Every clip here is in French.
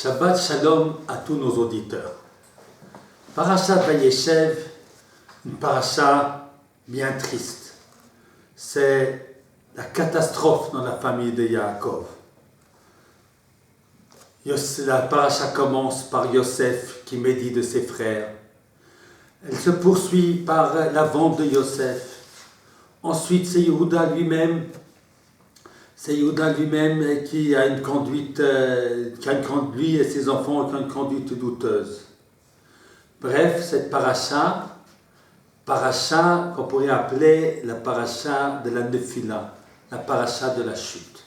Shabbat Shalom à tous nos auditeurs. Parashat Vayeshev, une paracha bien triste. C'est la catastrophe dans la famille de Yaakov. La paracha commence par Yosef qui médit de ses frères. Elle se poursuit par la vente de Yosef. Ensuite, c'est Yehuda lui-même. C'est Yehuda lui-même qui a une conduite, lui et ses enfants ont une conduite douteuse. Bref, cette paracha qu'on pourrait appeler la paracha de la Nefila, la paracha de la chute.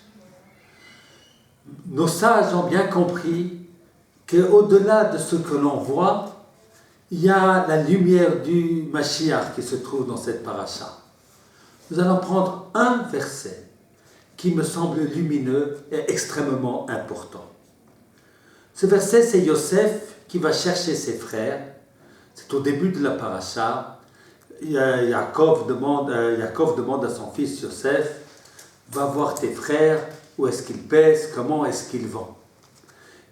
Nos sages ont bien compris qu'au-delà de ce que l'on voit, il y a la lumière du Mashiach qui se trouve dans cette paracha. Nous allons prendre un verset qui me semble lumineux et extrêmement important. Ce verset, c'est Yosef qui va chercher ses frères. C'est au début de la paracha. Yaakov demande à son fils Yosef, va voir tes frères, où est-ce qu'ils pèsent, comment est-ce qu'ils vont.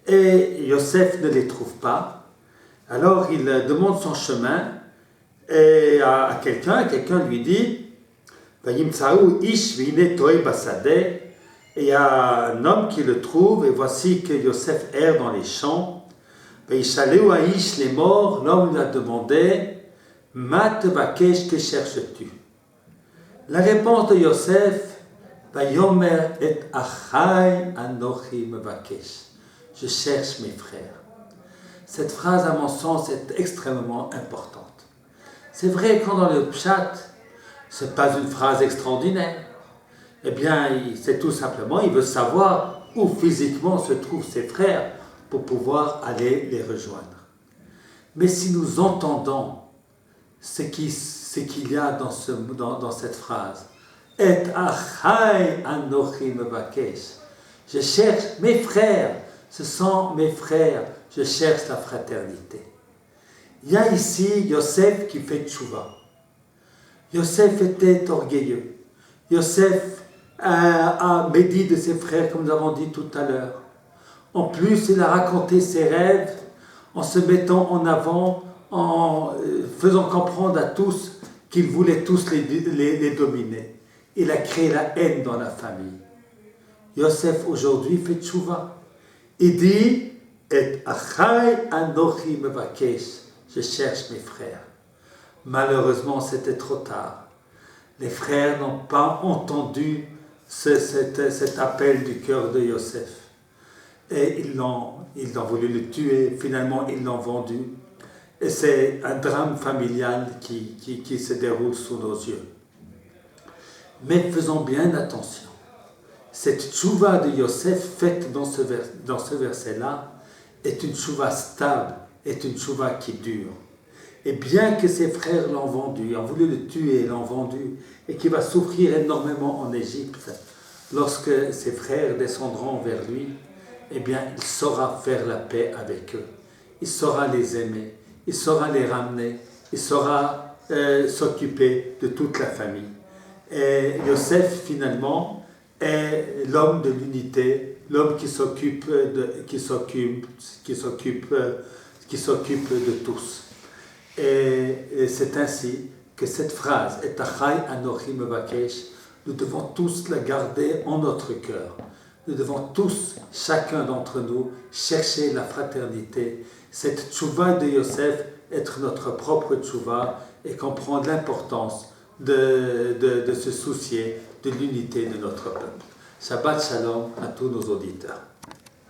Et Yosef ne les trouve pas. Alors il demande son chemin et à quelqu'un lui dit, et il y a un homme qui le trouve, et voici que Yosef erre dans les champs. L'homme lui a demandé, Ma tevakesh, que cherches-tu? La réponse de Yosef, Vayomer et achai anochi mevakesh. Je cherche mes frères. Cette phrase, à mon sens, est extrêmement importante. C'est vrai quand dans le pshat, ce n'est pas une phrase extraordinaire. Eh bien, c'est tout simplement, il veut savoir où physiquement se trouvent ses frères pour pouvoir aller les rejoindre. Mais si nous entendons ce qu'il y a dans cette phrase, Et achai anochi mevakesh, je cherche mes frères, ce sont mes frères, je cherche la fraternité. Il y a ici Yosef qui fait tchouva. Yosef était orgueilleux. Yosef a médit de ses frères, comme nous avons dit tout à l'heure. En plus, il a raconté ses rêves en se mettant en avant, en faisant comprendre à tous qu'il voulait tous les dominer. Il a créé la haine dans la famille. Yosef aujourd'hui fait tchouva. Il dit, Et achai anochi mevakesh, je cherche mes frères. Malheureusement, c'était trop tard. Les frères n'ont pas entendu cet appel du cœur de Yosef. Et ils ont voulu le tuer. Finalement, ils l'ont vendu. Et c'est un drame familial qui se déroule sous nos yeux. Mais faisons bien attention. Cette tchouva de Yosef faite dans ce verset-là est une tchouva stable, est une tchouva qui dure. Et bien que ses frères l'ont vendu, ont voulu le tuer, l'ont vendu, et qu'il va souffrir énormément en Égypte, lorsque ses frères descendront vers lui, eh bien, il saura faire la paix avec eux. Il saura les aimer, il saura les ramener, il saura s'occuper de toute la famille. Et Yosef, finalement, est l'homme de l'unité, l'homme qui s'occupe de tous. Et c'est ainsi que cette phrase, Et achai anochi mevakesh, nous devons tous la garder en notre cœur. Nous devons tous, chacun d'entre nous, chercher la fraternité. Cette tchouva de Yosef, être notre propre tchouva et comprendre l'importance de se soucier de l'unité de notre peuple. Shabbat Shalom à tous nos auditeurs.